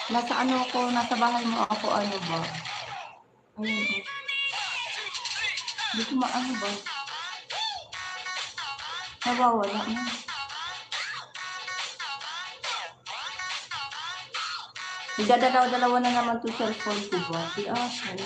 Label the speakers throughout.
Speaker 1: Nasa ano ako, nasa bahay mo ako, ano ba? Ayun. Hindi ko maano ba? Nawawala na. Nagdadalaw-dalawa na naman to cellphone ko ba? Di asan.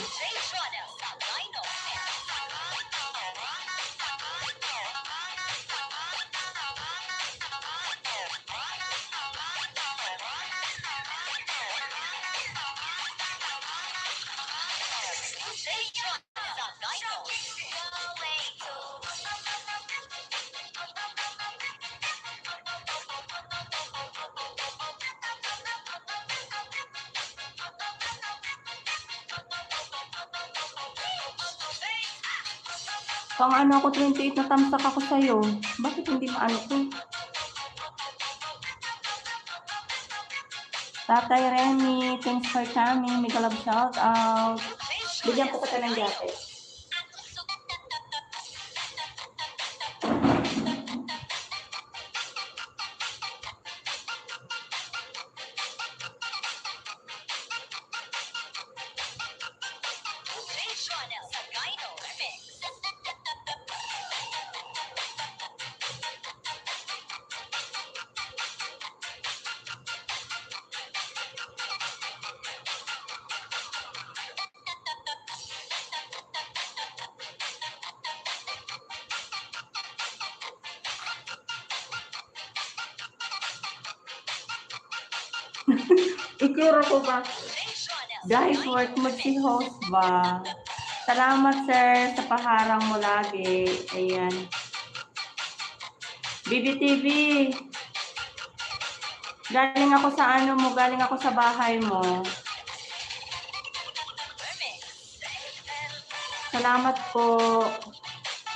Speaker 1: Pang ano ako, 28 na tamsak ako sa'yo. Bakit hindi maano ko? Tatay Remy, thanks for coming. Mega love shout out. Bigyan ko kita ng jacket. Itsura ko ba? Guys, work mo si host ba? Salamat sir sa paharang mo lagi. Ayan. BBTV. Galing ako sa ano mo, galing ako sa bahay mo. Salamat po.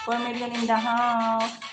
Speaker 1: 4 million in the house.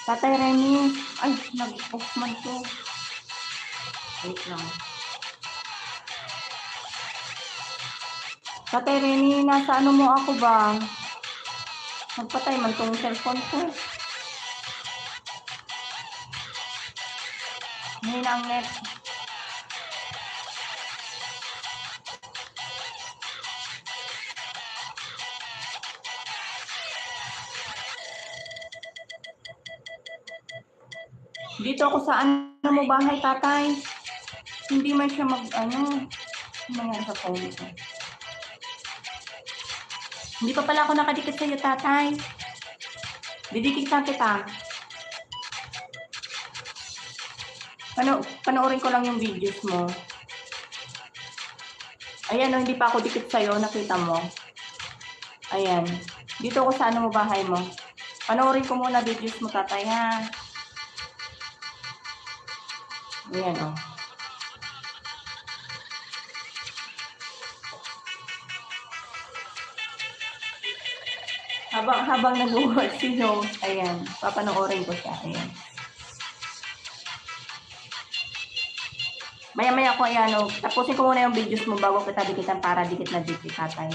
Speaker 1: Tatay Remy, ay, nag-off man to. Wait lang. Tatay Remy, nasa ano mo ako ba? Magpatay man tong cellphone ko. Ngayon ang net. Dito ako sa ano mo bahay, tatay. Hindi man siya ano nangyari sa phone ko. Hindi pa pala ako nakadikit sa'yo, tatay. Didikit na kita. Panoorin ko lang yung videos mo. Ayan, hindi pa ako dikit sa'yo. Nakita mo. Ayan. Dito ako sa ano mo bahay mo. Panoorin ko muna videos mo, tatay, ha. Ayan, oh. Habang nag-work si Joe, ayan, papanoorin ko siya, ayan. Maya-maya ko, ayan, oh, tapusin ko muna yung videos mo bago kita dikitan para dikit na dikit, tatay.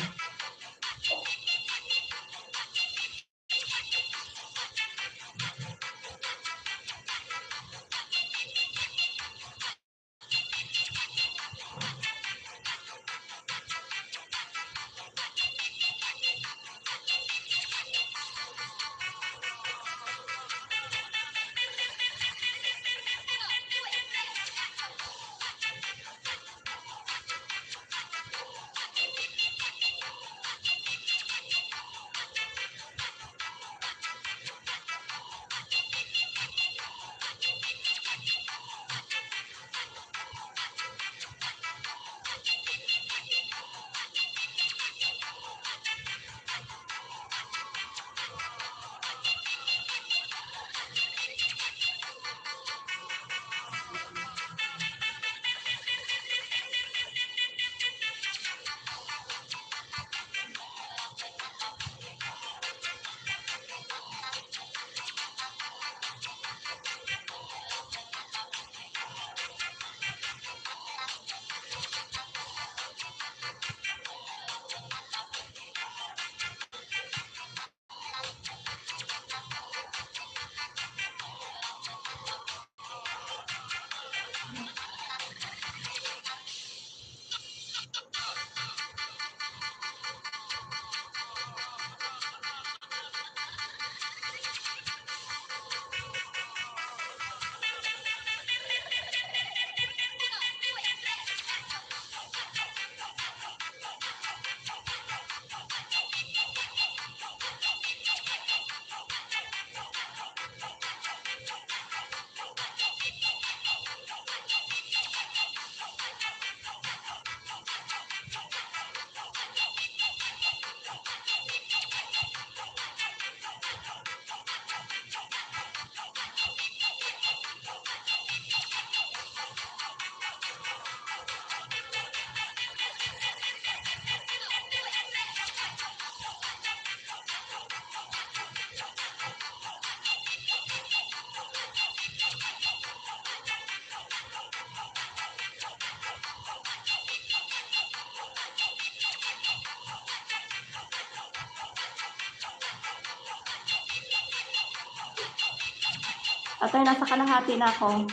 Speaker 1: Tatay, nasa kalahati na ako.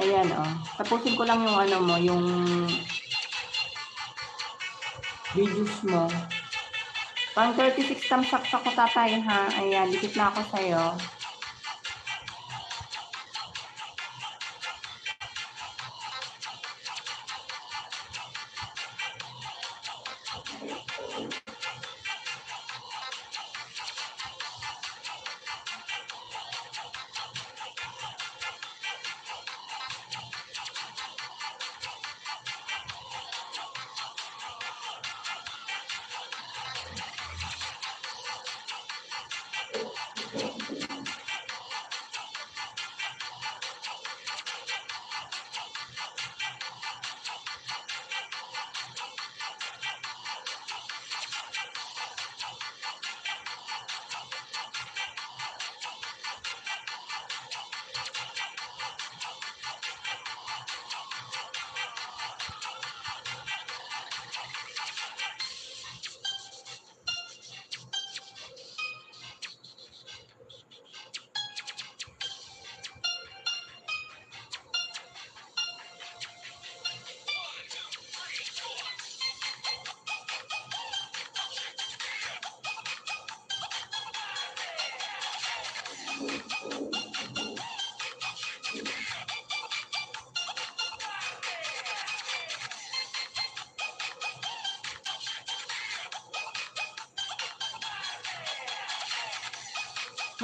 Speaker 1: Ayan, oh. Tapusin ko lang yung ano mo, yung videos mo. Pang 36 tamsak ako, tatay, ha? Ayan, dikit na ako sa'yo.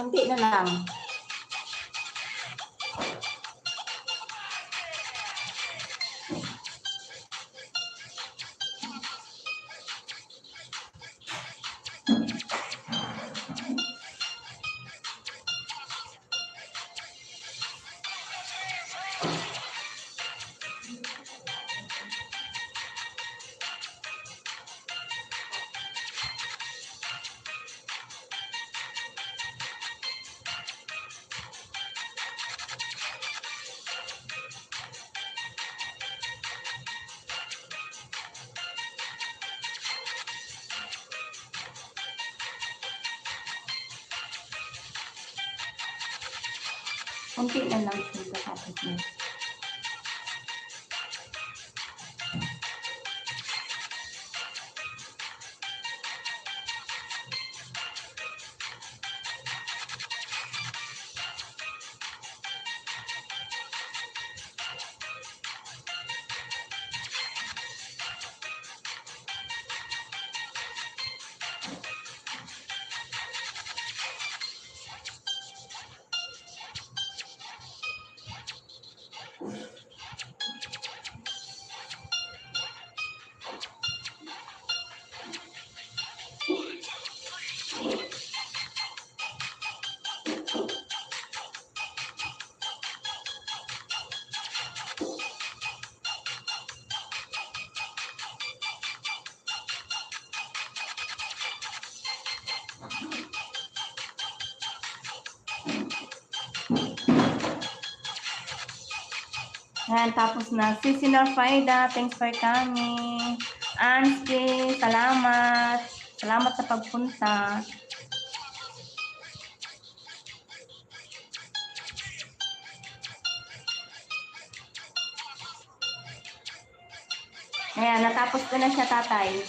Speaker 1: Kunti na lang. Kunti na lang siya tapos mo. Yan, tapos na. Sisi Norfaida, thanks for coming. Anski, salamat. Salamat sa pagpunta. Ayan, natapos ko na siya, tatay.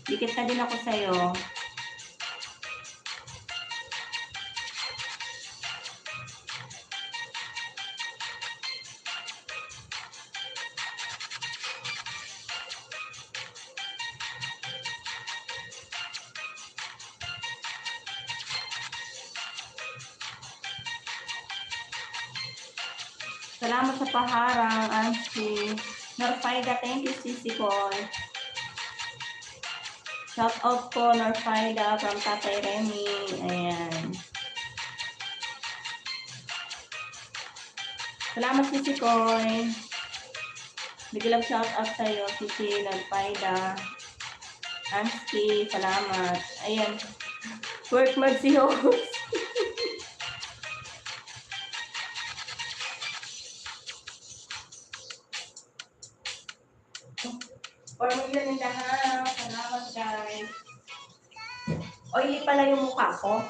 Speaker 1: Dikit na din ako sa'yo. Salamat sa paharang, Ansi. Norfaida, thank you, Sisi Paul. Shout out po, Norfaida, from Tatay Remy. Ayan. Salamat, Sisi Koy. Biglang shout out sa'yo, Sisi Norfaida. Ansi, salamat. Ayan. Work mode si host. Pamilya ng lahat. Salamat, guys. Oily pala yung mukha ko.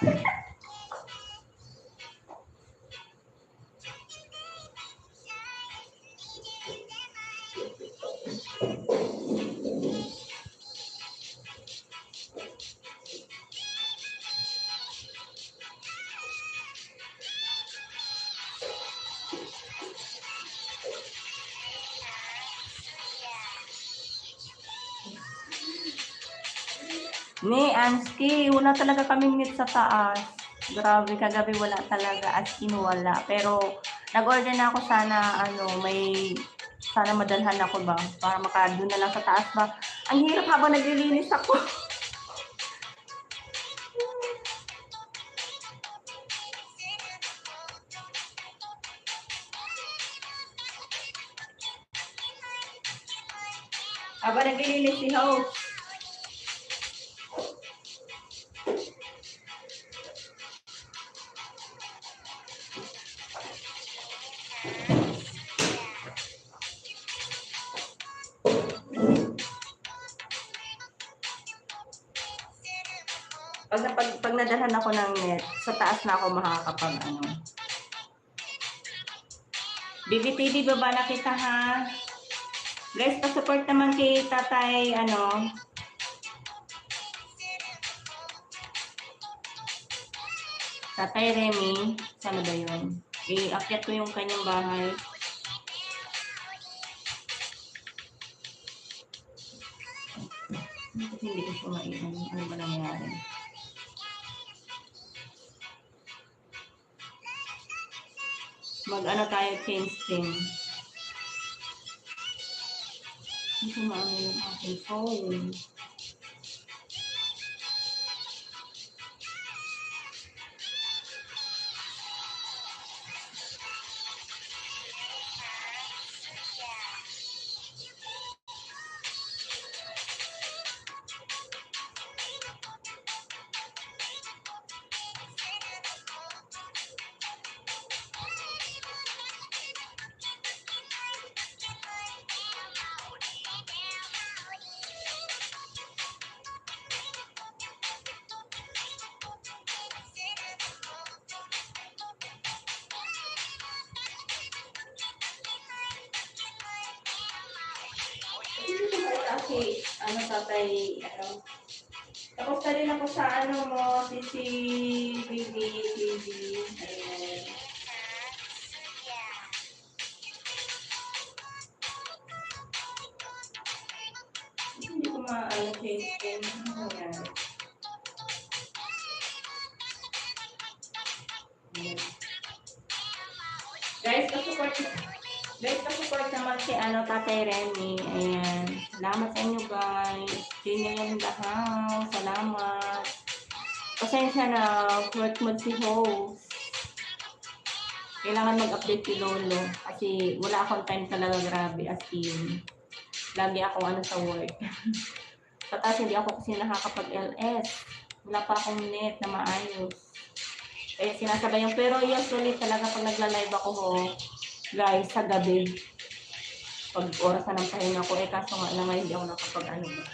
Speaker 1: Ni Anski, wala talaga kaming meet sa taas. Grabe, kagabi wala talaga, as in wala. Pero nag-order na ako sana, sana madalhan ako ba, para makadun na lang sa taas ba. Ang hirap habang naglilinis ako. Habang naglilinis si host. Pag nadalhan ako ng net, sa taas na ako makakapag BBTV baba na kita ha. Guys, pa-support naman kay Tatay, Tatay Remy. Sana ba yun? I-akyat ko yung kanyang bahay. Hindi ko siya maiwan. Ano ba nangyari? Mag-ano tayo, change thing. Hindi ko maano yung aking phone. Kasi, tatay, tapos na rin ako sa si Baby. Ayan. Hindi ko change thing. Ayan. Guys, pa-support naman si Tatay Remy. Ayan. Salamat sa inyo guys. Sino yung lahat. Salamat. Pasensya na, work mode si host. Kailangan mag-update si Lolo. Kasi wala akong time talaga, grabe. As in, lagi ako sa work. Sa taas, hindi ako kasi nakakapag-LS. Wala pa akong net na maayos. Kaya sinasabayan. Pero usually talaga pag nagla-live ako guys, sa gabi. Pag oras na ng pahinga ko, kaso nga lang hindi ako nakapag-ano ba.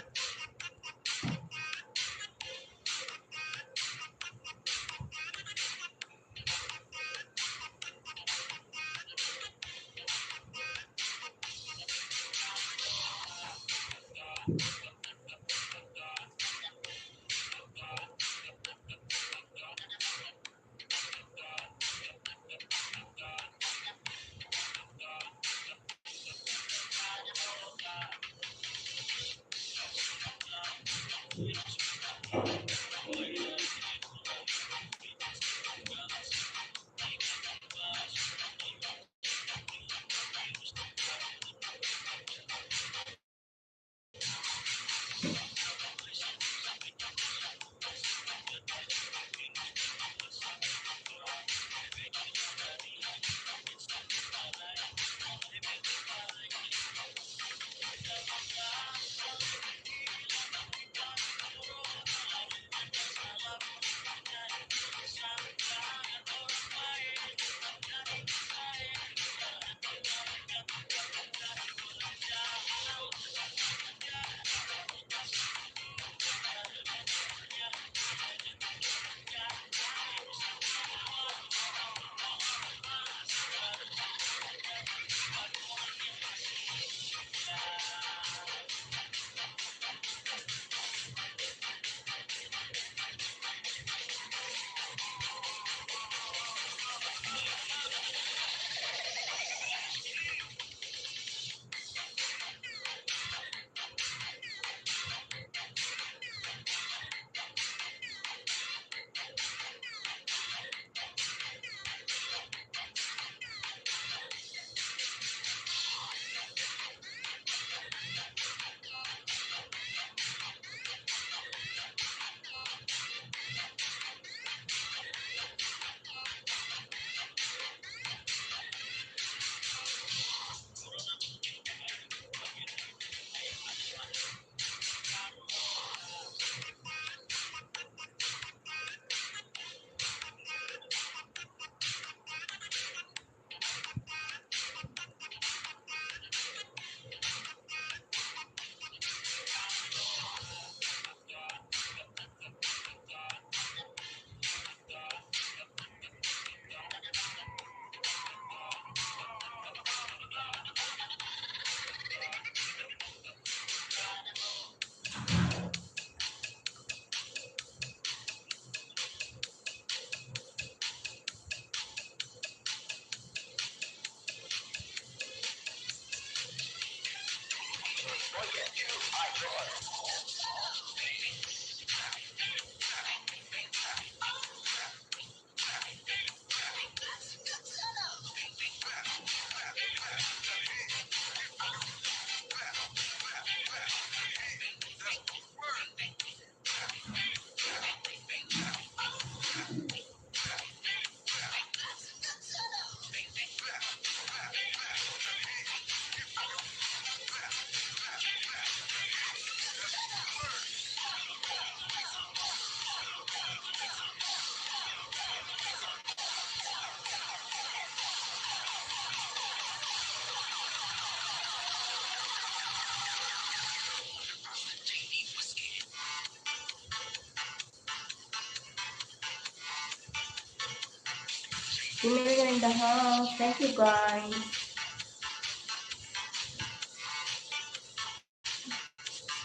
Speaker 1: Female in the house. Thank you, guys.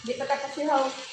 Speaker 1: Di pa tapos si house.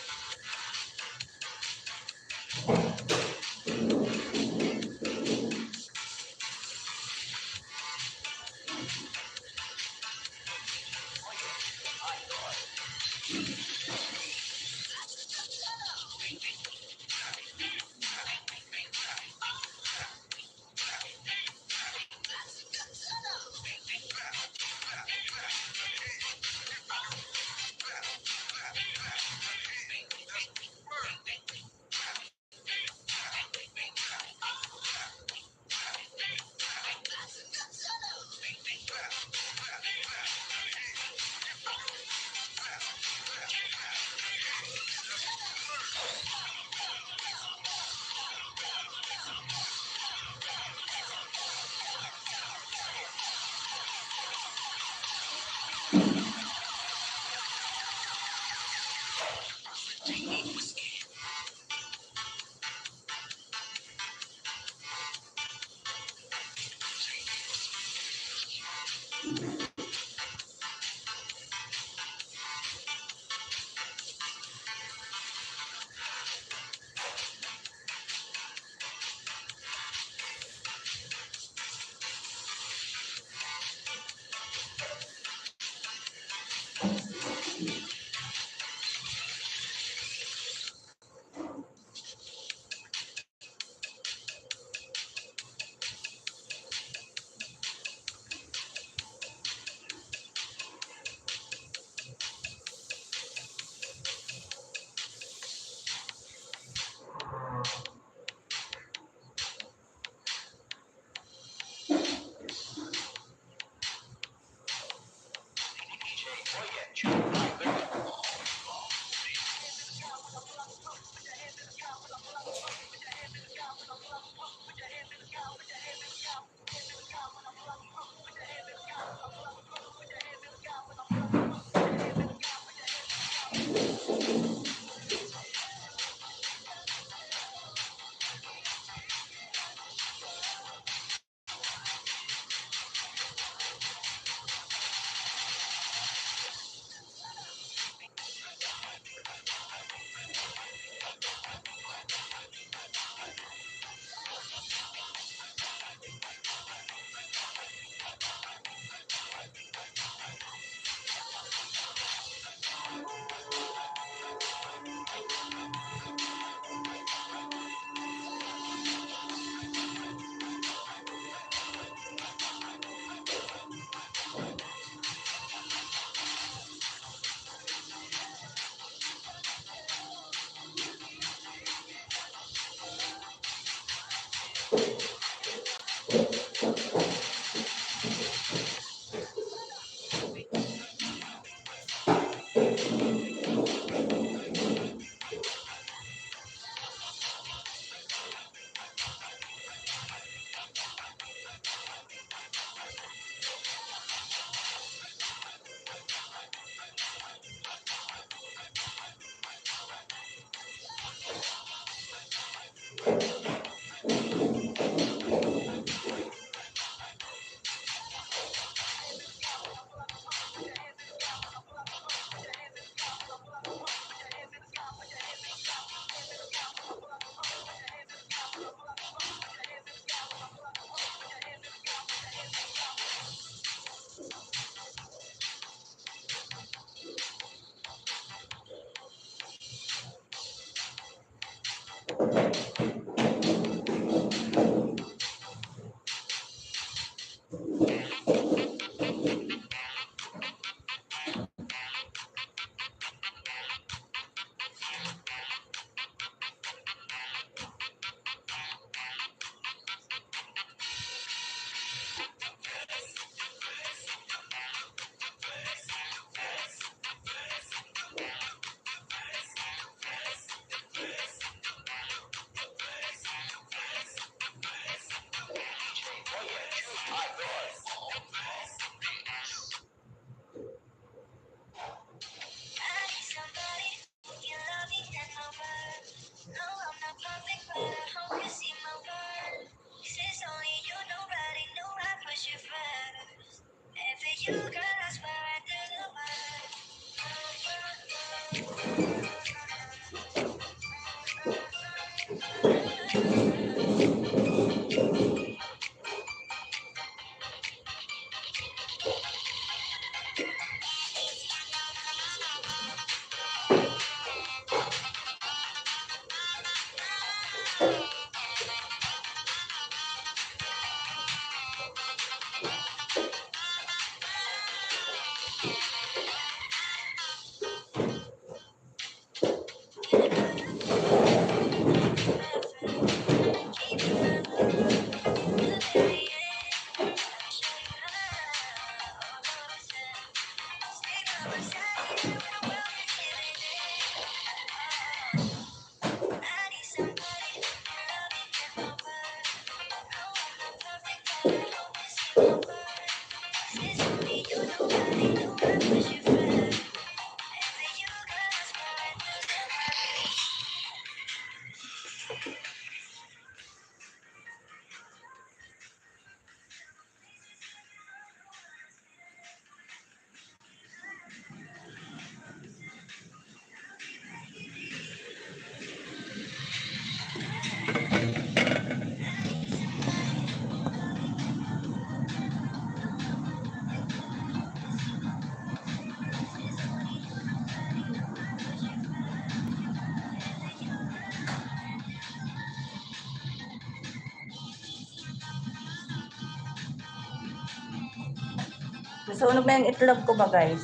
Speaker 1: Nasunog na yung itlog ko ba, guys?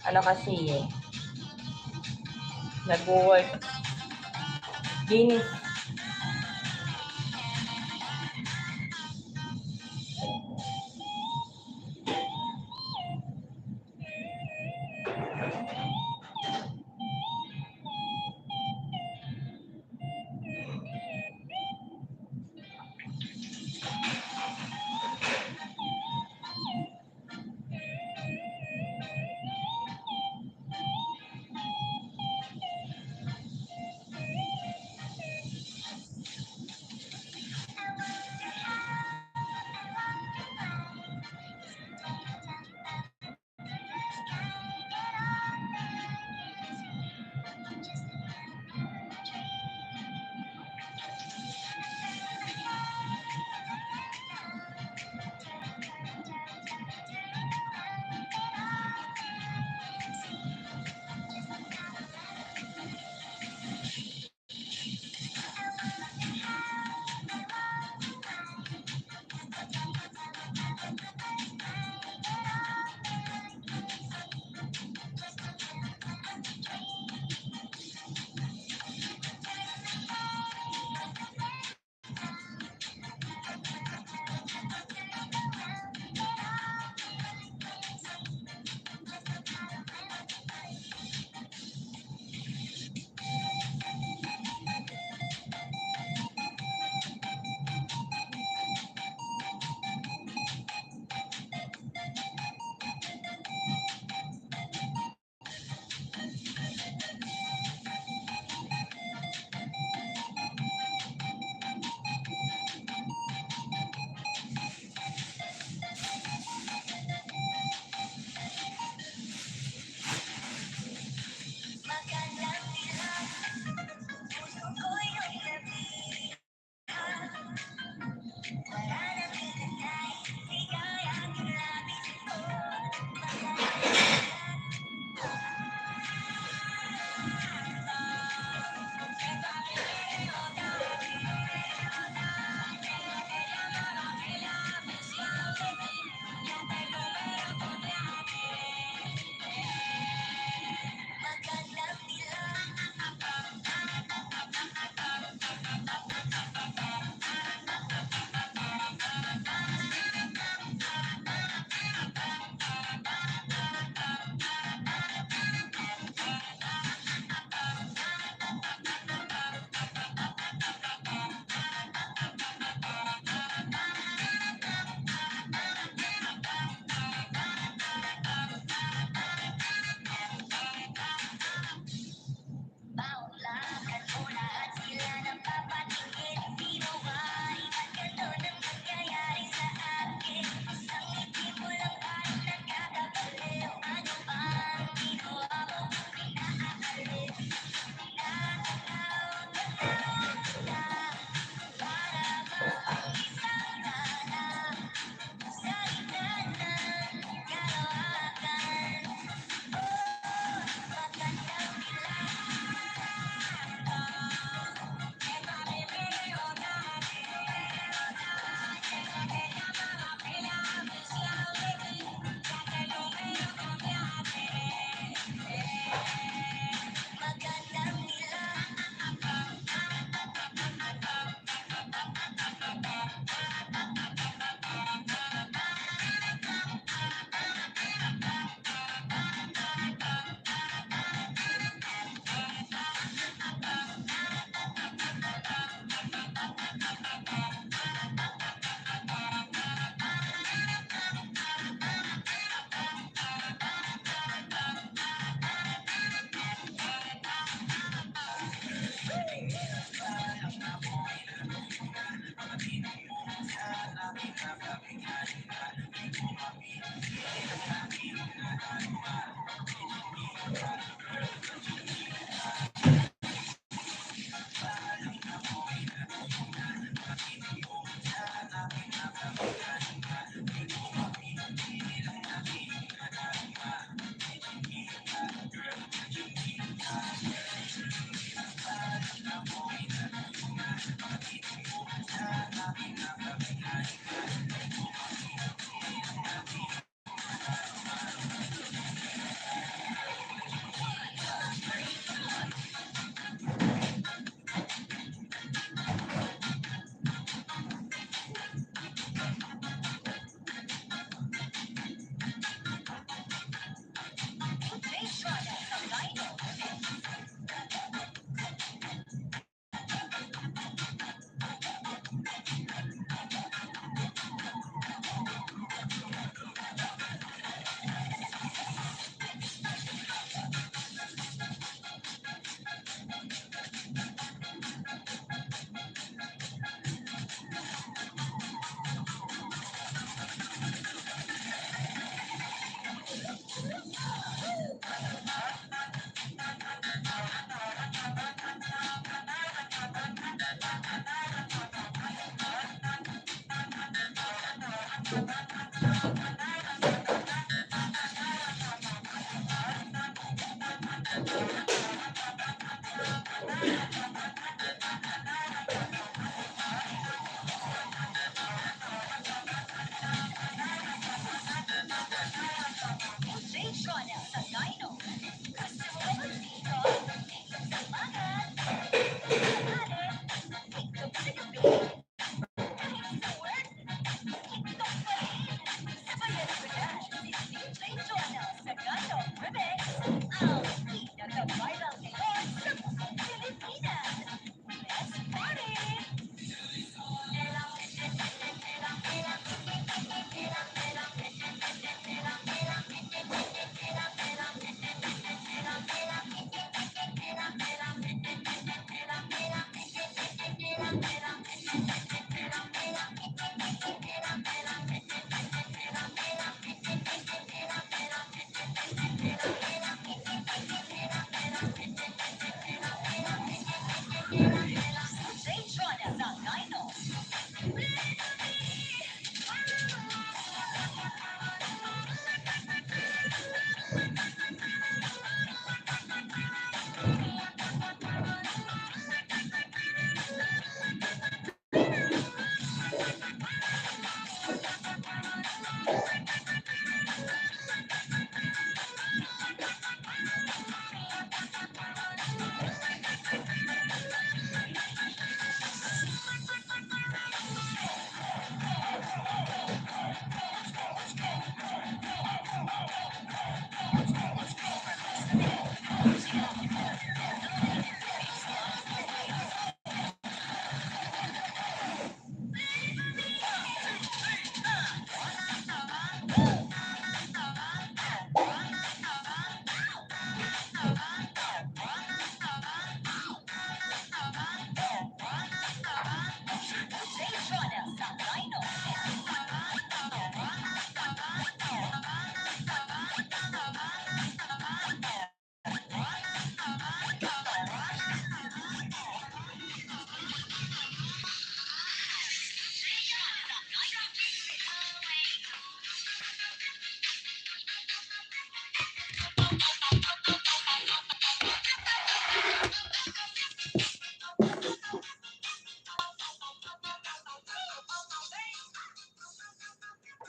Speaker 1: Ano kasi eh. Nag-work. Linis.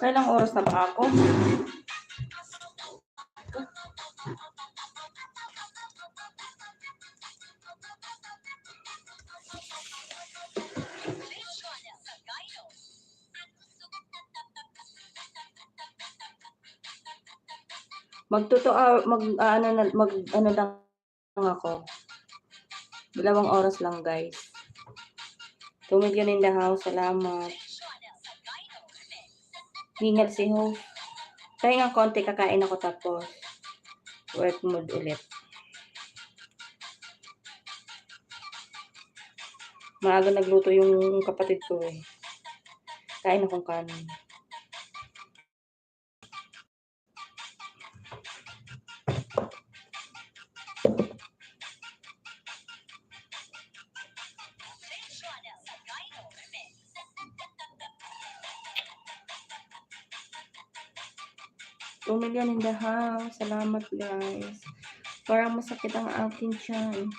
Speaker 1: Kailang oras na ba ako? Ano lang ako. 2 oras lang, guys. 2 million in the house. Salamat. Hingal si Ho. Kaya ng konti, kakain ako tapos work mode ulit. Maaga nagluto yung kapatid ko eh. Kain akong kanin. Million in the house. Salamat, guys. Parang masakit ang aking tiyan.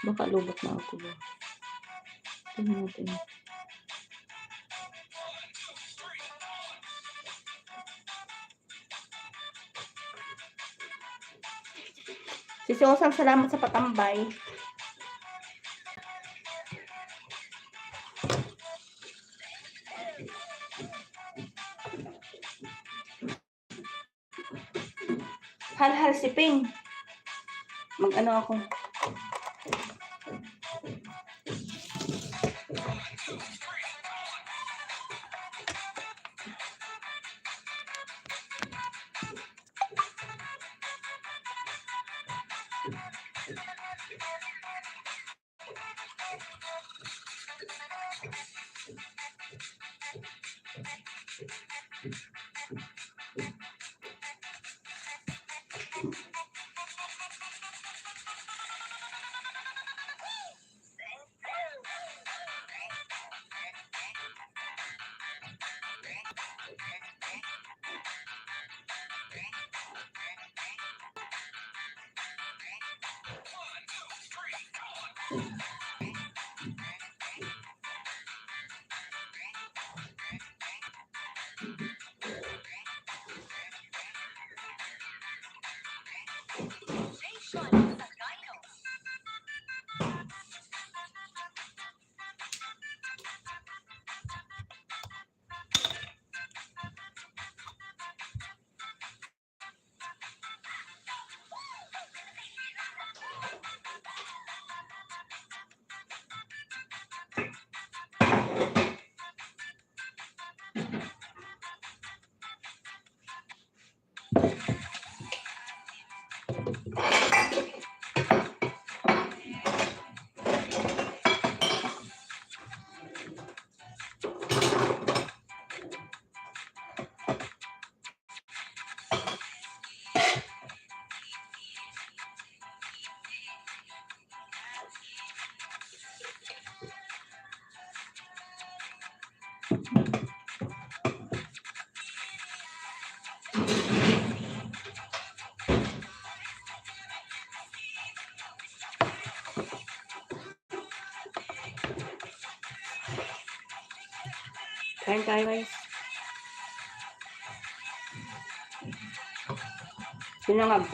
Speaker 1: Baka lubot na ako. Tingnan natin. Si Susang, salamat sa patambay. Hal-hal si Ping. Mag-ano ako. Kain tayo guys. Sinangag.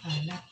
Speaker 1: Alat.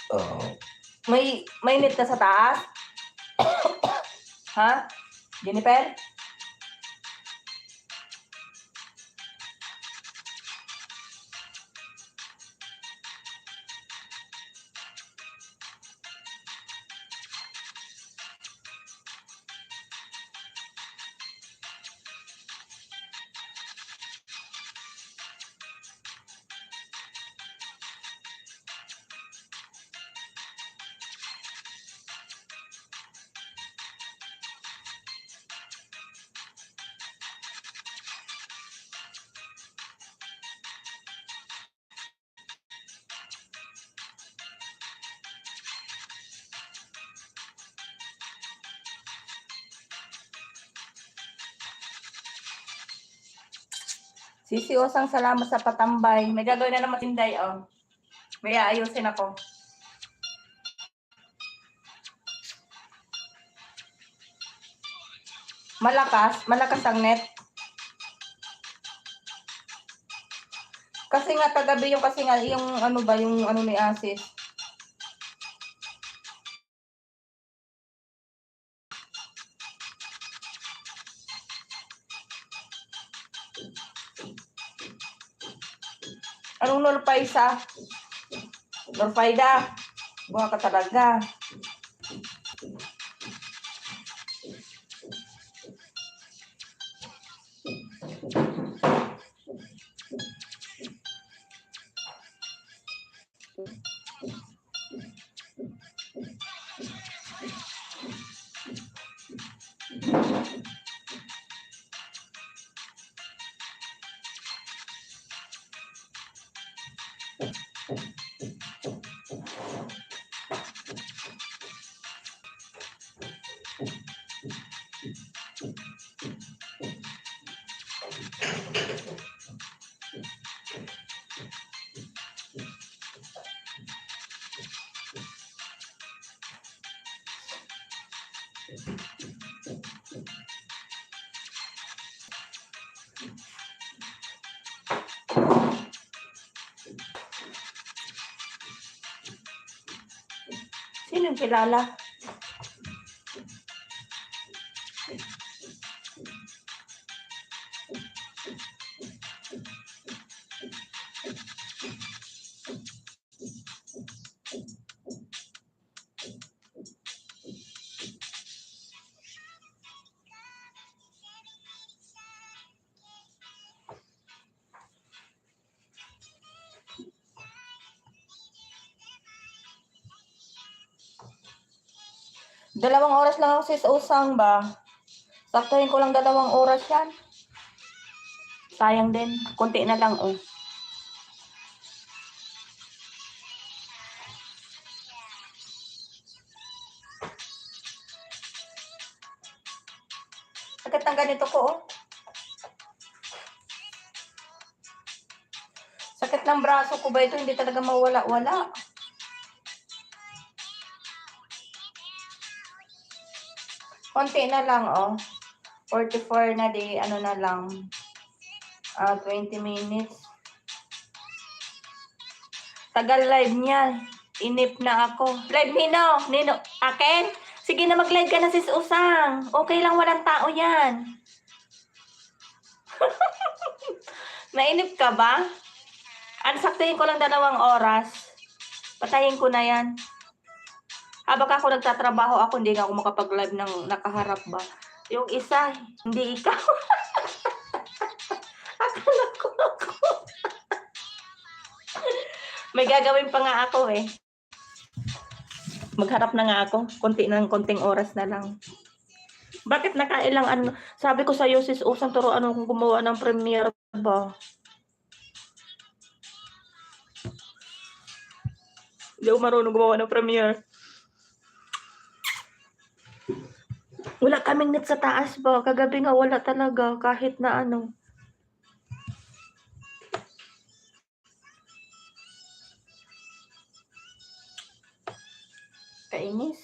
Speaker 1: Oh. May net ka sa taas? Ha? Jennifer? Sisiosang salamat sa patambay. May gagawin na naman Tinday, oh. May aayusin ako. Malakas ang net. Kasi nga kagabi yung ano ba, yung ano ni Asis. Anong Norpaisa? Norfaida. Buha ka talaga. Sino yung kilala? Dalawang oras lang ako sis usang ba? Saktuhin ko lang 2 oras yan. Sayang din. Kunti na lang, oh. Sakit ng ganito ko, oh. Sakit ng braso ko ba ito? Hindi talaga mawala-wala. Konti na lang, oh. 44 na di, ano na lang. 20 minutes. Tagal live niya. Inip na ako. Live Nino, akin? Sige na mag-live ka na sis Usang. Okay lang, walang tao yan. Nainip ka ba? Saktuhin ko lang 2 oras. Patayin ko na yan. Habang ako nagtatrabaho ako, hindi na ako makapag-live ng nakaharap ba. Yung isa, hindi ikaw. Akala ko ako. May gagawin pa nga ako eh. Magharap na nga ako. Konting oras na lang. Bakit nakailang ano? Sabi ko sa'yo, sis Usang, turuan kung gumawa ng premiere ba? Hindi ako marunong gumawa ng premiere. Wala kaming net sa taas ba? Kagabi nga wala talaga kahit na ano. Kainis.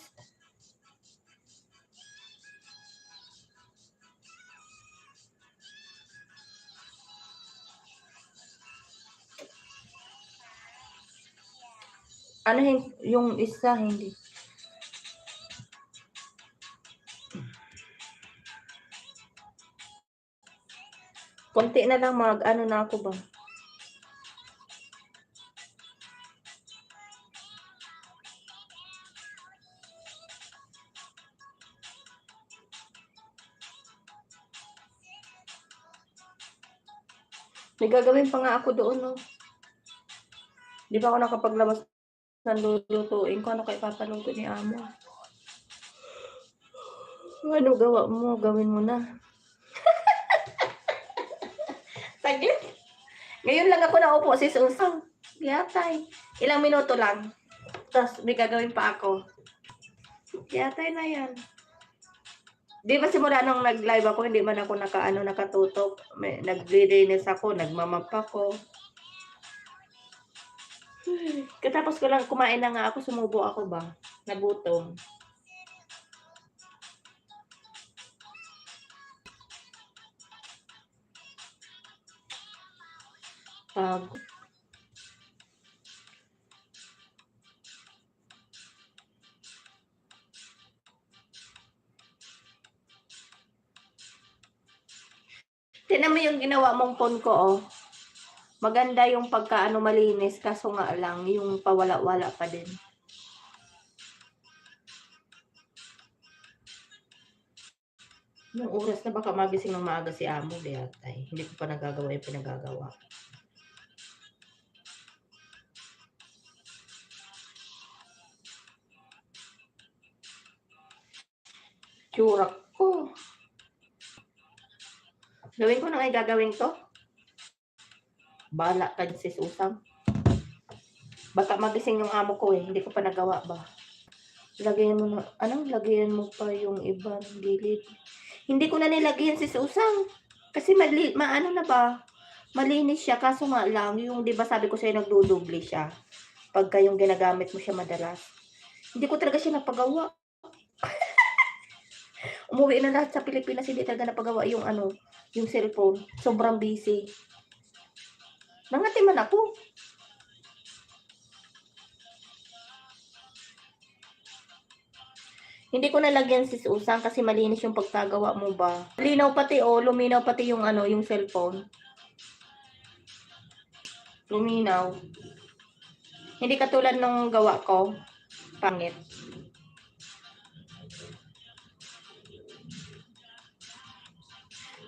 Speaker 1: Ano yung isa hindi? Konti na lang ano na ako ba. May gagawin pa nga ako doon, no. Di ba ako nakapaglabas ng lulutuin ko? Ano kayo papaluto ni Amo? Ano gawa mo? Gawin mo na. Saglit. Ngayon lang ako naupo, sis Usang. Yatay. Ilang minuto lang. Tapos may gagawin pa ako. Yatay na yan. Di ba simula nung nag-live ako, hindi man ako nakatutok. Nag-readiness ako, nagmamap ako. Katapos ko lang kumain na nga ako, sumubo ako ba? Nagutom. Tingnan mo yung ginawa mong phone ko, oh. Maganda yung pagkaano malinis, kaso nga lang, yung pawala-wala pa din. Nung oras na baka magising ng maaga si Amo, Beatay. Hindi ko pa nagagawa yung pinagagawa. Tsurak ko. Gawin ko na nga gagawin to. Bala ka sis Usang. Baka magising yung amo ko eh. Hindi ko pa nagawa ba. Lagyan mo na, lagyan mo pa yung ibang gilid. Hindi ko na nilagyan sis Usang. Kasi maano na ba? Malinis siya. Kaso nga lang, yung di ba sabi ko sa'yo nagdudubli siya. Pagka yung ginagamit mo siya madalas. Hindi ko talaga siya napagawa. Umuwi na lahat sa Pilipinas, hindi talaga napagawa yung yung cellphone. Sobrang busy. Nangatiman ako. Hindi ko nalagyan sis Usang kasi malinis yung pagkagawa mo ba. Linaw pati luminaw pati yung yung cellphone. Luminaw. Hindi katulad nung gawa ko. Pangit.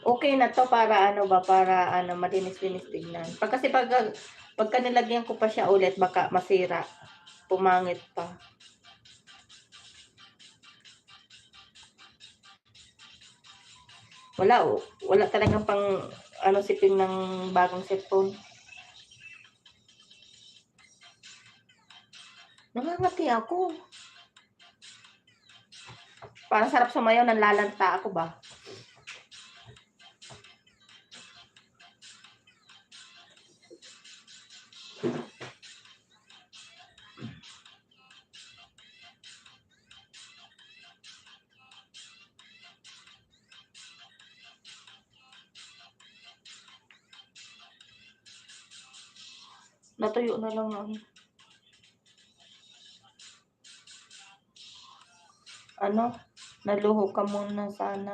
Speaker 1: Okay na to para para malinis-linis tignan. Kasi pagka nilagyan ko pa siya ulit, baka masira. Pumangit pa. Wala talagang pang siping ng bagong cellphone. Nangangati ako. Parang sarap sumayaw, nanlalanta ako ba? Natuyo na lang ako. Naluho ka muna sana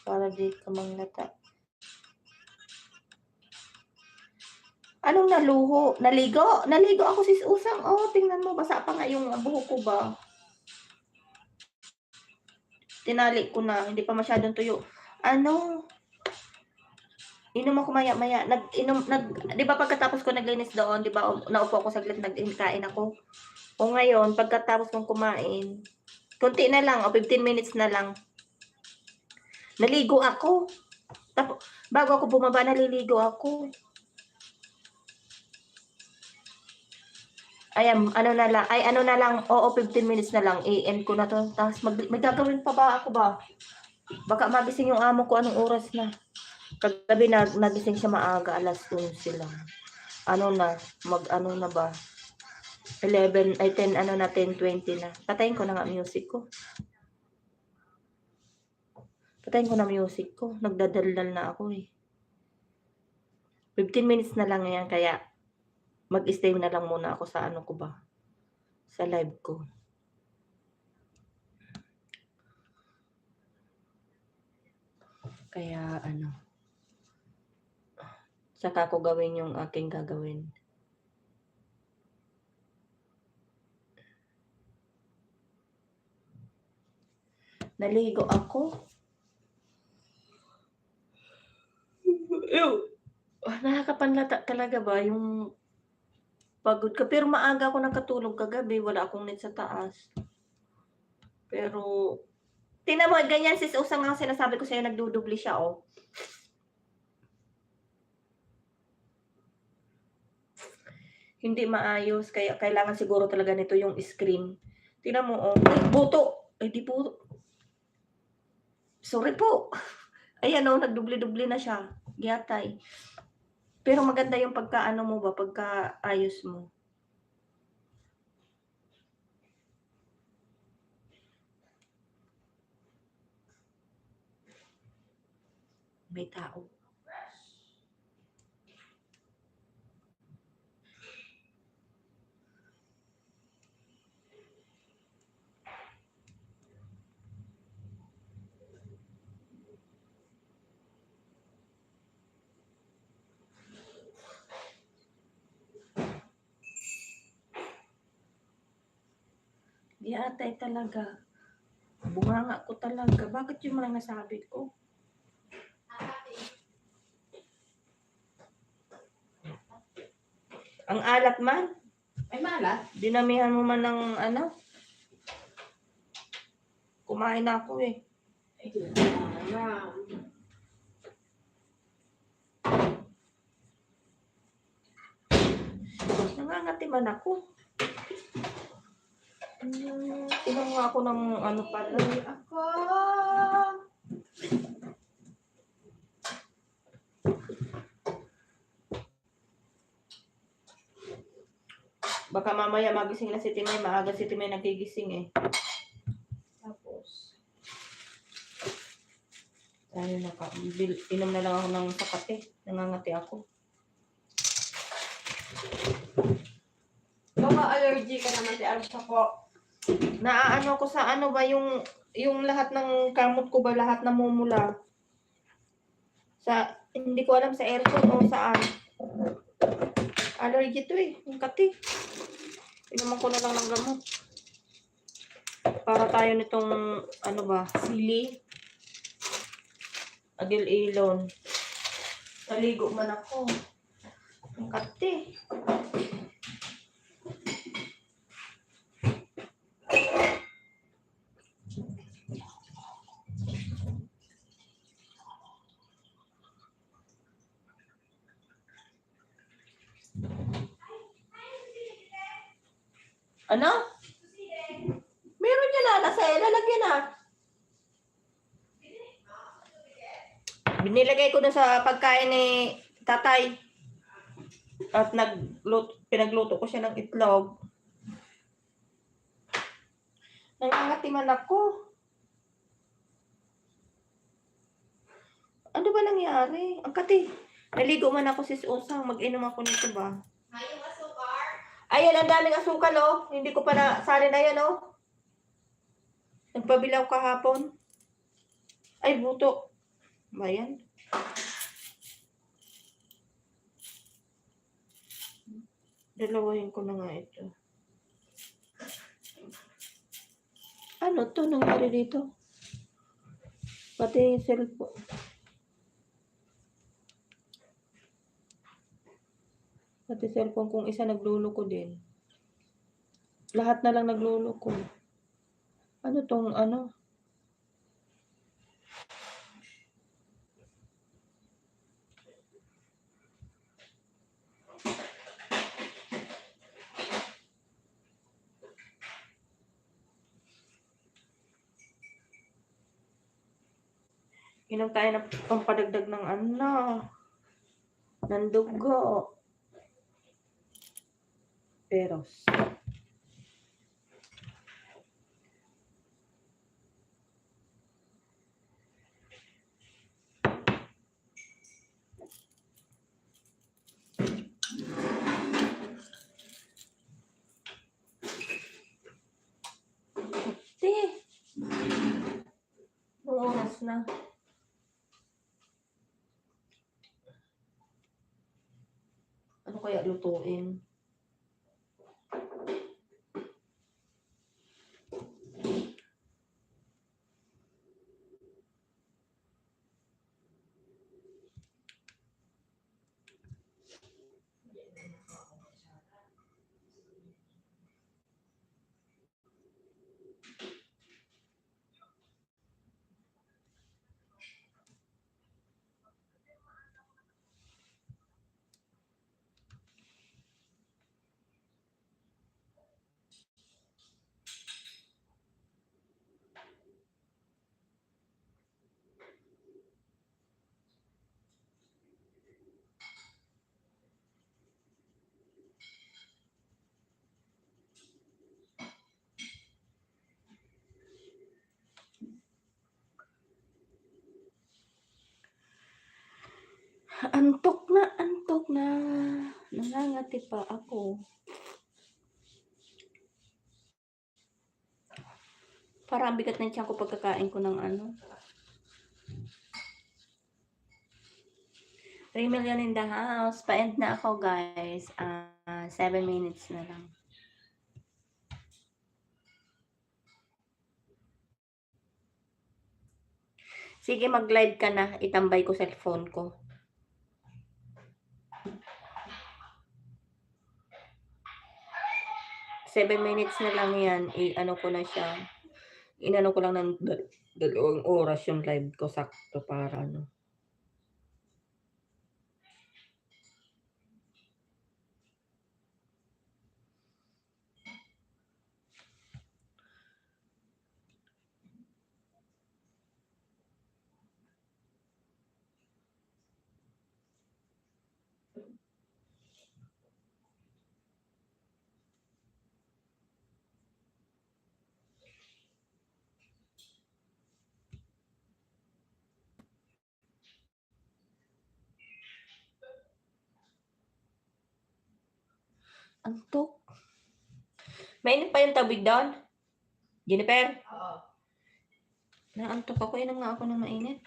Speaker 1: para di ka manglata. Anong naluho? Naligo? Naligo ako sis Usang. Oh, tingnan mo, basa pa nga yung buhok ko ba. Tinali ko na, hindi pa masyadong tuyo. Inom ako maya-maya. Di ba pagkatapos ko naglinis doon, di ba, naupo ako saglit, nagkain ako. O ngayon, pagkatapos kong kumain, kunti na lang, 15 minutes na lang. Naligo ako. Tapos, bago ako bumaba, naliligo ako. Ayan, na lang, 15 minutes na lang, i-end ko na to. Tapos, may gagawin pa ba ako ba? Baka magising yung amo ko, anong oras na? Kagabi nagising siya maaga, alas 11 lang. Na ba? 11, 10, 10:20 na. Patayin ko na nga music ko. Nagdadaldal na ako eh. 15 minutes na lang yan, kaya mag-stay na lang muna ako sa ko ba? Sa live ko. Kaya Saka ko gawin yung aking gagawin. Naligo ako. Nakakapanlata talaga ba yung pagod ka? Pero maaga ako nakatulog kagabi. Wala akong net sa taas. Pero, tingnan mo, ganyan sis Usang nga sinasabi ko sa'yo, nagdudubli siya, oh. Hindi maayos, kaya kailangan siguro talaga nito yung screen. Tingnan mo, oh. Ay, buto! Ay, di buto. Sorry po. Ayan, oh, nagdubli-dubli na siya. Giyatay. Pero maganda yung pagkaano mo ba, pagkaayos mo. May tao. Giyatay talaga. Bunganga ko talaga. Bakit yung mga nasabi ko? Ang alat man.
Speaker 2: Ay, malas.
Speaker 1: Dinamihan mo man ng ano. Kumain na ako eh.
Speaker 2: Ay, marang.
Speaker 1: Nangangati man ako. Tinanong ako ng ano pala.
Speaker 2: Ay, ako.
Speaker 1: Baka mamaya magising na si Timay. Maaga si Timay nagigising eh.
Speaker 2: Tapos,
Speaker 1: Tayo inom na lang ako ng sakate. Nangangati ako.
Speaker 2: baka allergy ka naman si Alsa po.
Speaker 1: Naaano ko sa ano ba yung lahat ng kamot ko ba lahat namumula. Hindi ko alam sa aircon o saan. Allergy to eh. Yung kati. Inuman ko na lang ng gamot. Para tayo nitong ano ba, sili. Agil ilon. Naligo man ako. Yung kati. Ano? Meron niya na, nasa lalagyan na. Binilagay ko na sa pagkain ni tatay. At pinagluto ko siya ng itlog. Nangangatiman ako. Ano ba nangyari? Ang kati. Naligo man ako sis Usang. Mag-inom ako nito ba?
Speaker 2: May asukar.
Speaker 1: Ayan, ang daming asukal, oh. Hindi ko pa na, sali na yan, oh. Nagpabilaw kahapon. Ay, buto. Ba yan? Dalawahin ko na nga ito. Ano to nangyari dito? Pati cellphone. Pati cellphone kung isa nagluluko din. Lahat na lang nagluluko. Ano tong ano? Inom tayo ng pampadagdag ng ano. Ng dugo. Peros. Oras na. kaya lutuin. Antok na, antok na. Nangangati pa ako. Parang ang bigat ng tiyan ko pagkakain ko ng ano. 3 million in the house. Pa-end na ako, guys. 7 minutes na lang. Sige, mag-live ka na. Itambay ko cellphone ko. Seven minutes na lang yan. I-ano ko na siya. Inano ko lang ng 2 oras yung live ko. Sakto para ano. Antok. Mainit pa yung tabig doon? Jennifer?
Speaker 2: Oo.
Speaker 1: Naantok ako. Inom nga ako ng mainit.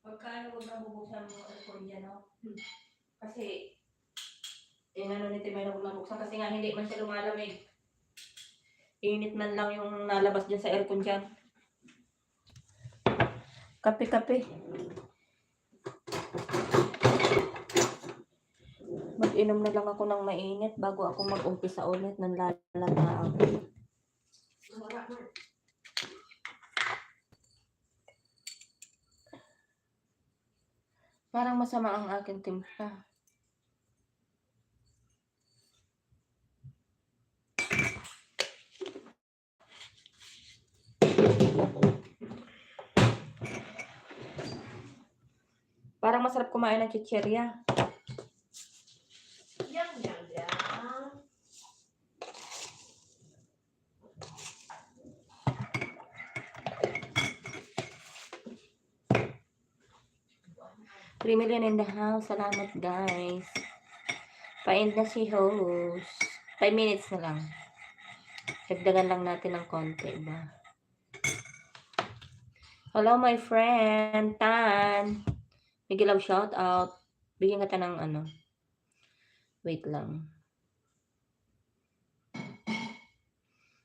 Speaker 1: Pagka huwag na bubuksan mo aircon dyan, no? Kasi, inano ni Timay na huwag na buksan kasi nga hindi man siya lumalamig. Init man lang yung nalabas dyan sa aircon dyan. Kape-kape. Mag-inom na lang ako ng mainit bago ako mag-umpisa ulit ng lalata ako. Parang masama ang aking timpla. Parang masarap kumain ng chichirya.
Speaker 2: Yang.
Speaker 1: 3 million in the house. Salamat, guys. Pa-end na si host. 5 minutes na lang. Dagdagan lang natin ng konti ba? Hello, my friend. Tan. Migilaw, shout out. Bigyan ka ng ano. Wait lang.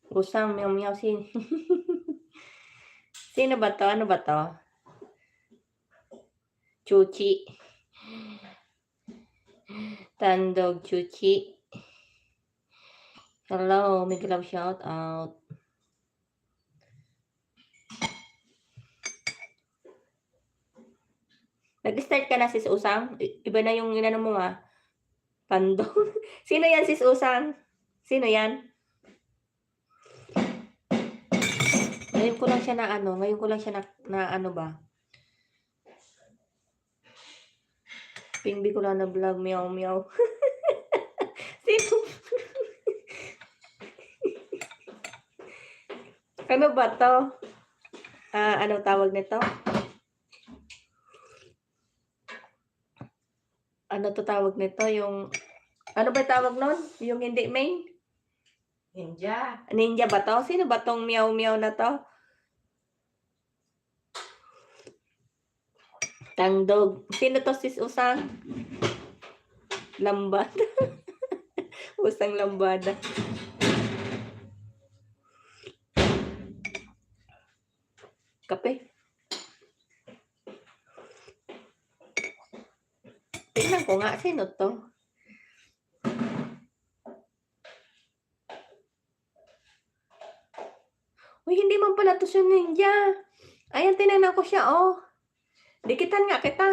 Speaker 1: Usang, meow meow. Sino ba to? Ano ba to? Chuchi. Tandog Chuchi. Hello, Migilaw, shout out. Nag-start ka na, sis Usang? Iba na yung inano mo, ah. Tandog. Sino yan, sis Usang? Sino yan? Ngayon ko lang siya na ano, ngayon ko lang siya na ano ba? Pingbi ko lang na vlog, meow meow. Sino? Ano ba to? Ano tawag nito? Ano to tawag nito? Yung, ano ba tawag nun? Yung hindi main?
Speaker 2: Ninja.
Speaker 1: Ninja ba to? Sino ba tong meow meow na to? Tangdog. Sino to sis Usang? Lambada. Usang lambada. Kape. Tingnan ko nga, sino to? Uy, hindi man pala to si Ninja. Ayan, tinanong ko siya, oh. Dikitan nga kita.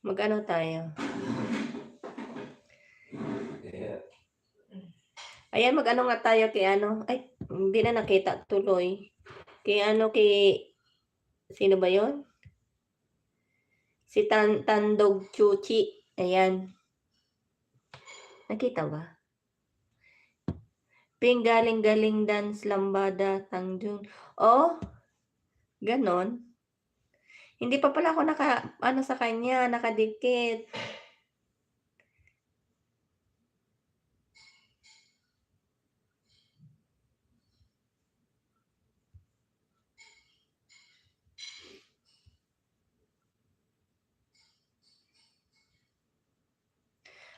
Speaker 1: Mag-ano tayo? Ayan, mag-ano nga tayo kay ano? Ay, hindi na nakita tuloy. Kay ano, sino ba yon? Si Tandog Chuchi. Ayan. Nakita ba? Ping galing-galing dance lambada Tangjun. Oh, ganon. Hindi pa pala ako ano sa kanya, nakadikit.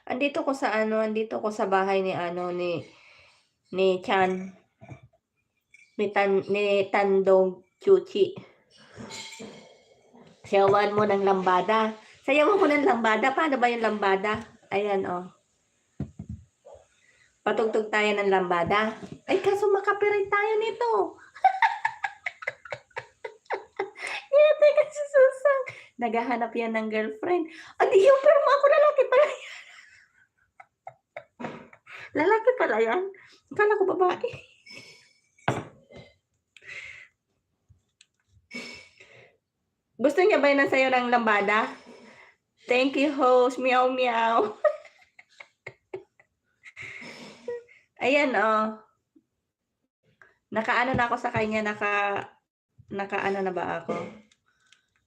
Speaker 1: Andito ko sa bahay ni Chan. Ni Tandog Chuchi. Sayawan mo ng lambada. Sayawan mo ng lambada. Paano ba yung lambada? Ayan, oh. Patugtog tayo ng lambada. Ay, kaso makapirate tayo nito. Yate kasi susang. Naghahanap yan ng girlfriend. Adi yung perma ako, lalaki pala yan. Lalaki pala yan. Akala ko babae. Gusto niya ba yun sa'yo ng lambada? Thank you, host. Meow, meow. Ayan, oh. Nakaano na ako sa kanya, nakaano na ba ako?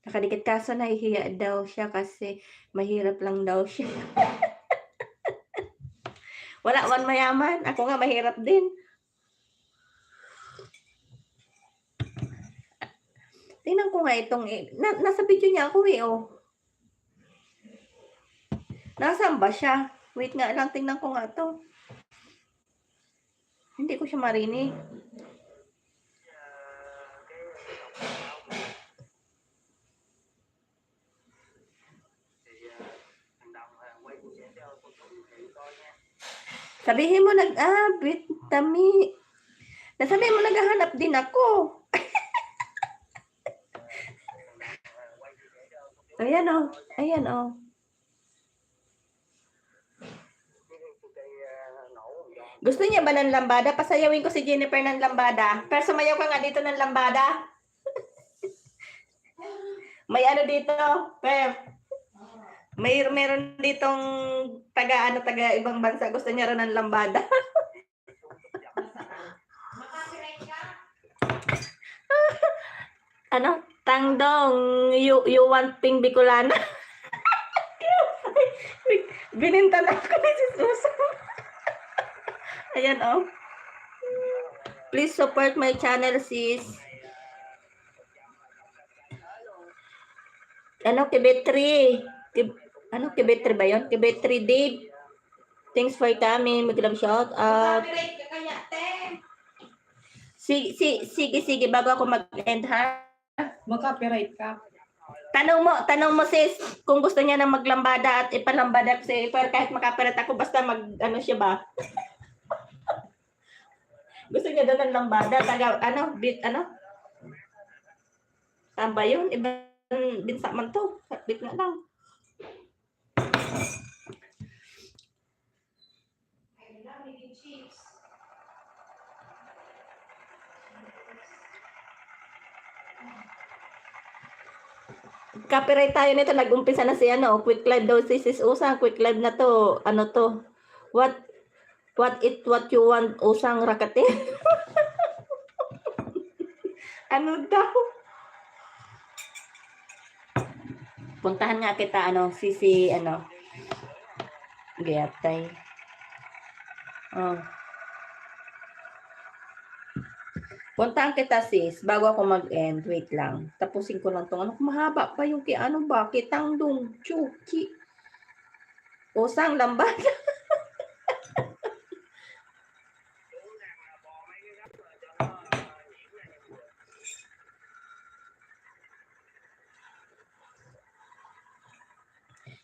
Speaker 1: Nakadikit kaso nahihiya daw siya kasi mahirap lang daw siya. Wala man mayaman. Ako nga mahirap din. Tingnan ko nga itong, nasa video niya ako eh, oh. Nasaan ba siya? Wait nga lang, tingnan ko nga to. Hindi ko siya marinig. Sabihin mo Tami. Nasabihin mo naghahanap din ako. Ayan oh. Ayan oh. Gusto niya ba ng lambada? Pasayawin ko si Jennifer ng lambada. Pero sumayaw ka nga dito ng lambada. May ano dito, Pep. Meron ditong taga ibang bansa. Gusto niya rin ng lambada. Ano? Tangdong, you want ping Bicolana? Binintan ako ni si Susan. Ayan, oh. Please support my channel, sis. Ano, Kibetri? Kibetri ba yun? Kibetri Dave. Thanks for coming. Magandang shout out. Sige, bago ako mag-end, ha?
Speaker 2: Mag-copyright ka.
Speaker 1: Tanong mo sis, kung gusto niya na maglambada at ipalambada ko si Iper kahit makapalit ako, basta ano siya ba? Gusto niya daw ng lambada, saan ba yun? Ibang binsa man to, bit nga lang. Copyright tayo nito, nag-umpisa na si quick live daw si sis Usang, quick live na to, what you want Usang Rakate? Ano daw? Puntahan nga kita, Gayatay. Oh. Puntahan kita sis, bago ako mag-end, wait lang. Tapusin ko lang tong mahaba pa yung kitang dong, chuki. Usang lambat.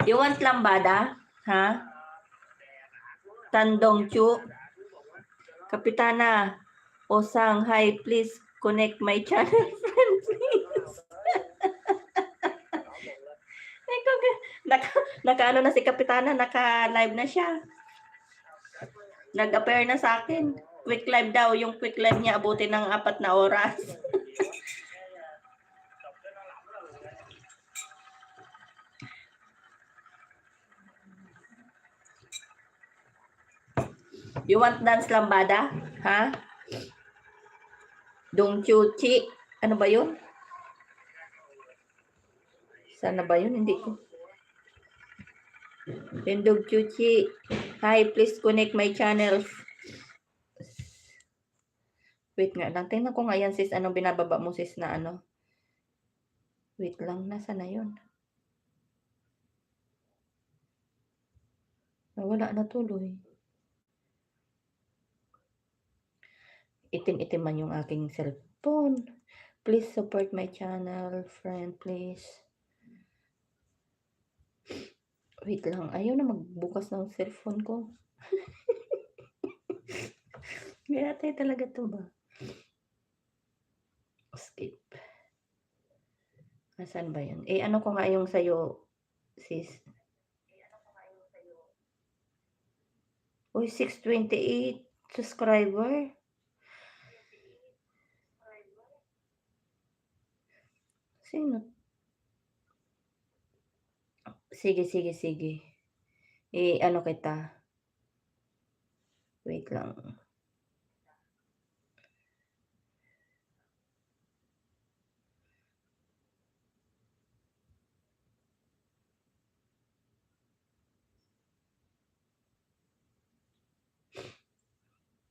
Speaker 1: You want lambada? Ha? Tandong chu. Kapitana, Osang, hi, please connect my channel friend, please. Naka na si Kapitana, naka-live na siya. Nag-appear na sa akin. Quick live daw, yung quick live niya abutin ng 4 na oras. You want dance lambada? Ha? Dong Chuchi. Ano ba yun? Sana ba yun? Hindi ko. Dong Chuchi. Hi, please connect my channels. Wait nga lang. Tingnan ko nga yan sis. Anong binababa mo sis na ano? Wait lang. Nasa na yun? Wala na tuloy. Itim-itim man yung aking cellphone. Please support my channel, friend, please. Wait lang. Ayaw na magbukas ng cellphone ko. Kaya tayo talaga to ba? Skip. Nasaan ba yun? Ano ko nga yung sa'yo, sis? Uy, 628 subscriber. Sino? Sige. Ano kita? Wait lang.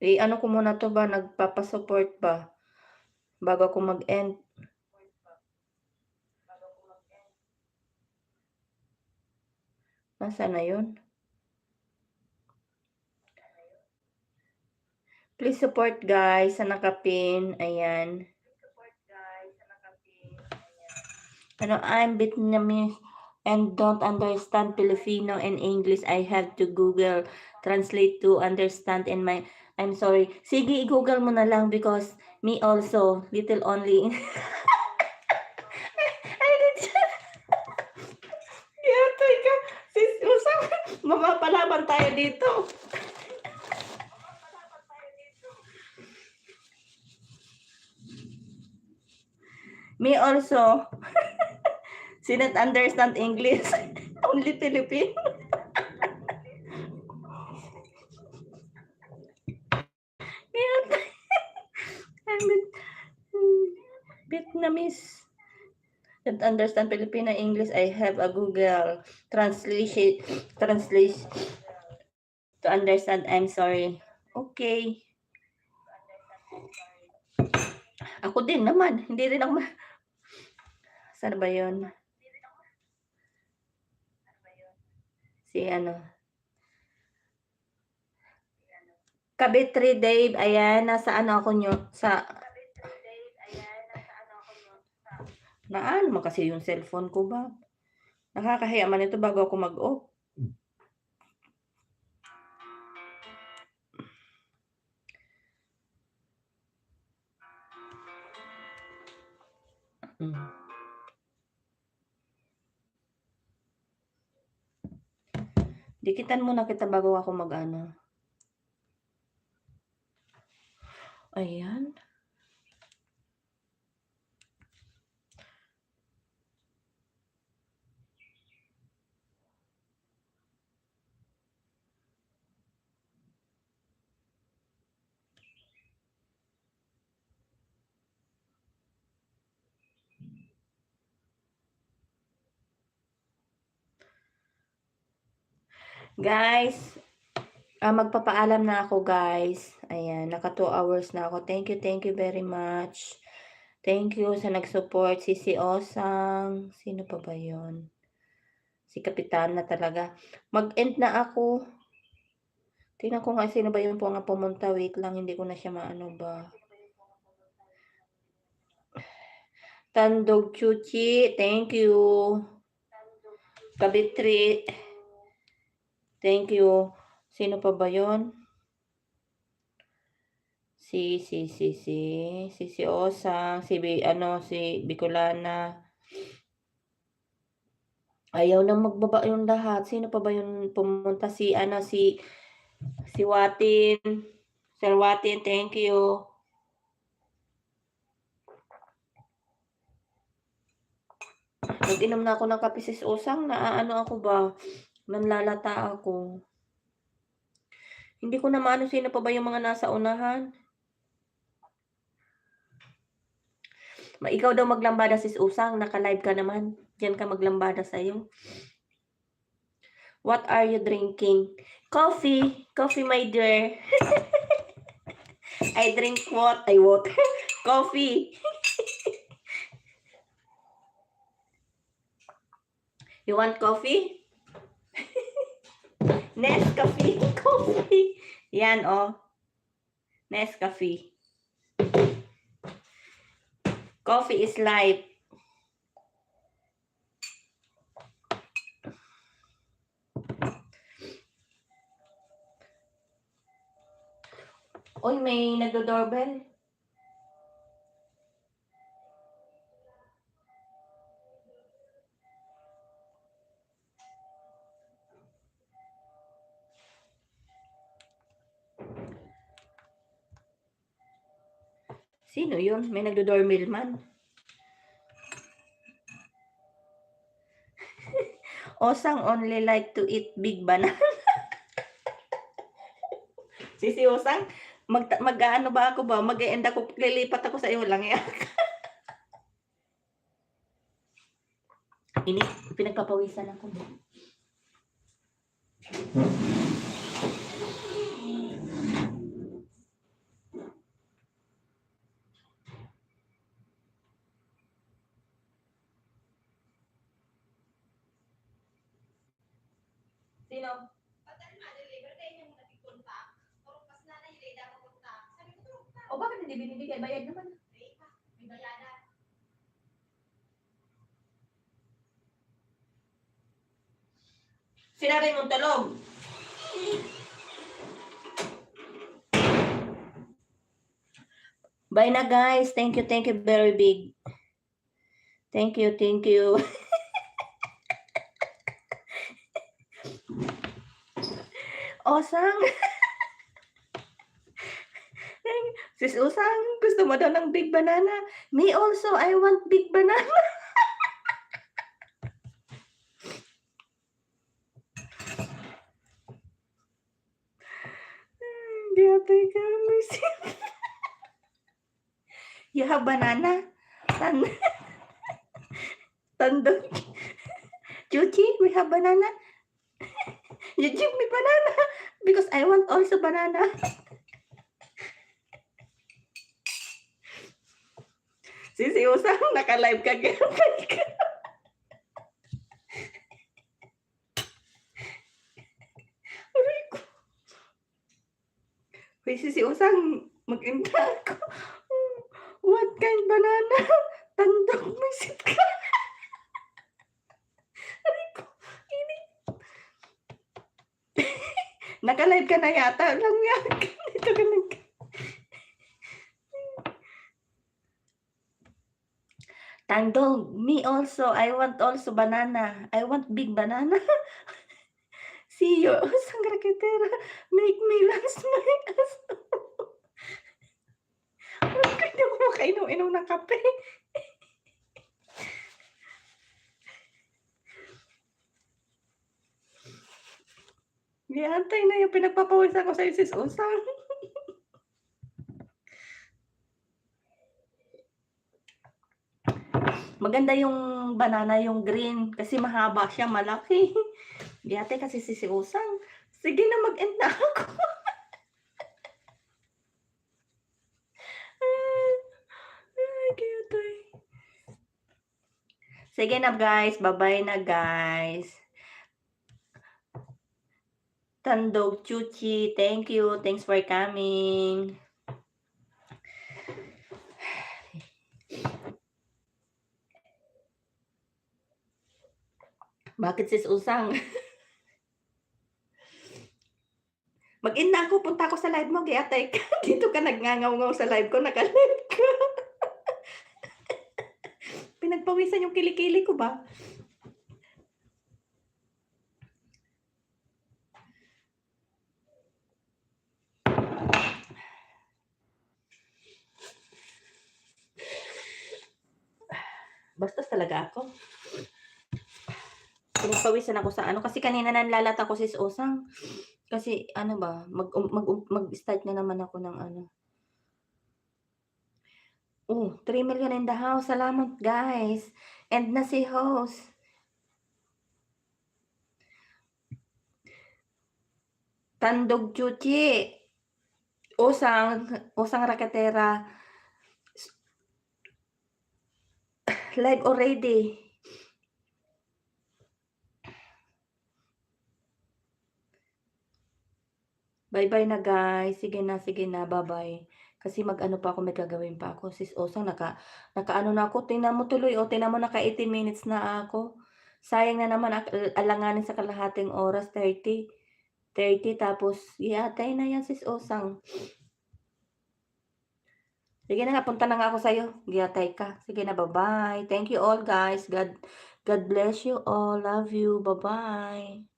Speaker 1: Ano ko muna to ba? Nagpapasupport ba? Bago ako mag-end. Nasaan na yun? Please support guys sa nakapin. Ayan. I'm Vietnamese and don't understand Filipino and English. I have to Google translate to understand in my... I'm sorry. Sige, i-google mo na lang because me also, little only. Sis, mapapalaban tayo dito. Me also. She not understand English. Only Filipino. Vietnamese. Don't understand Filipino English. I have a Google translation to understand. I'm sorry. Okay. Ako din naman. Hindi rin ako saan ba yun? Si Kabitri Dave. Ayan. Nasa ako nyo.
Speaker 3: Naan naman kasi yung cellphone ko ba? Nakakahiya man ito bago ako mag-off. Dikitan muna kita bago ako mag-ano. Ayan. Guys, magpapaalam na ako guys. Ayan, naka 2 hours na ako. Thank you very much. Thank you sa nag-support. Si Osang. Sino pa ba yun? Si Kapitan na talaga. Mag-end na ako. Tingnan ko nga sino ba yung po nga pumunta. Wait lang, hindi ko na siya maano ba. Tandog Chuchi, thank you. Kabitri, thank you. Sino pa ba yon? Si Osang, si Bicolana. Ayaw na magbaba yung lahat. Sino pa ba yung pumunta? Si Watin. Sir Watin, thank you. Nag-inom na ako ng kape sis Osang. Naaano ako ba? Nanlalata ako. Hindi ko na maano sino pa ba yung mga nasa unahan. Ikaw daw maglambada sis Usang, naka-live ka naman. Diyan ka maglambada sa'yo. What are you drinking? Coffee. Coffee, my dear. I drink what? Water. Coffee. You want coffee? Nescafe. Coffee. Yan, oh. Nescafe. Coffee is life. Uy, may nagdo-doorbell. Sino yun? May nagdo-doorbell man. Osang only like to eat big banana. Si Osang, mag-ano ba ako ba? Mag-e-end ako, lilipat ako sa iyo lang yan. Pinagpapawisan ako. Sino? O bakit hindi binibigay? Bayad naman. May bayadan. Sinabi mong talong. Bye na guys. Thank you very big. Thank you. Osang. Sis Osang, gusto mo daw ng big banana? Me also, I want big banana. You have banana? Tandog. Chuchi, we have banana. You give me banana because I want also banana. Si Usang, naka-live ka ganyan. Uy, si Usang, mag-inta ako. What kind banana? Tandang visit ka. Aray ko, init. Naka-live ka na yata. Lang yan. Dito ka nag... Tandong, me also. I want also banana. I want big banana. See you. Sangrakitera. Make me last my ass. Hindi ako makainom-inom ng kape. Antay na yung pinagpapawisan ko sa sis Usang. Maganda yung banana, yung green. Kasi mahaba siya, malaki. Giyate kasi si Usang. Sige na, mag-end na ako. Ay, giyate. Sige na guys, bye-bye na guys. Tandog Chuchi, thank you. Thanks for coming. Bakit sis Usang? Mag-in na ako, punta ako sa live mo, giyatay ka. Dito ka nagngangaw-ngaw sa live ko, naka-live ka. Pinagpawisan yung kilikili ko ba? Bastos talaga ako. Pinagpawisan ako sa ano. Kasi kanina nanlalat ako sis Usang. Kasi ano ba, mag-start na naman ako ng ano. Oh, 3 million in the house. Salamat guys. And na si host. Tandog Chuchi. Usang Rakatera. Live already. Bye-bye na guys. Sige na, bye-bye. Kasi mag-ano pa ako, may gagawin pa ako. Sis Osang, naka-ano na ako. Tingnan mo tuloy, tingnan mo, naka 18 minutes na ako. Sayang na naman, alanganin sa kalahating oras, 30, tapos, yatay na yan, sis Osang. Sige na nga, punta na nga ako sa'yo. Giyatay ka. Sige na, bye-bye. Thank you all guys. God bless you all. Love you. Bye-bye.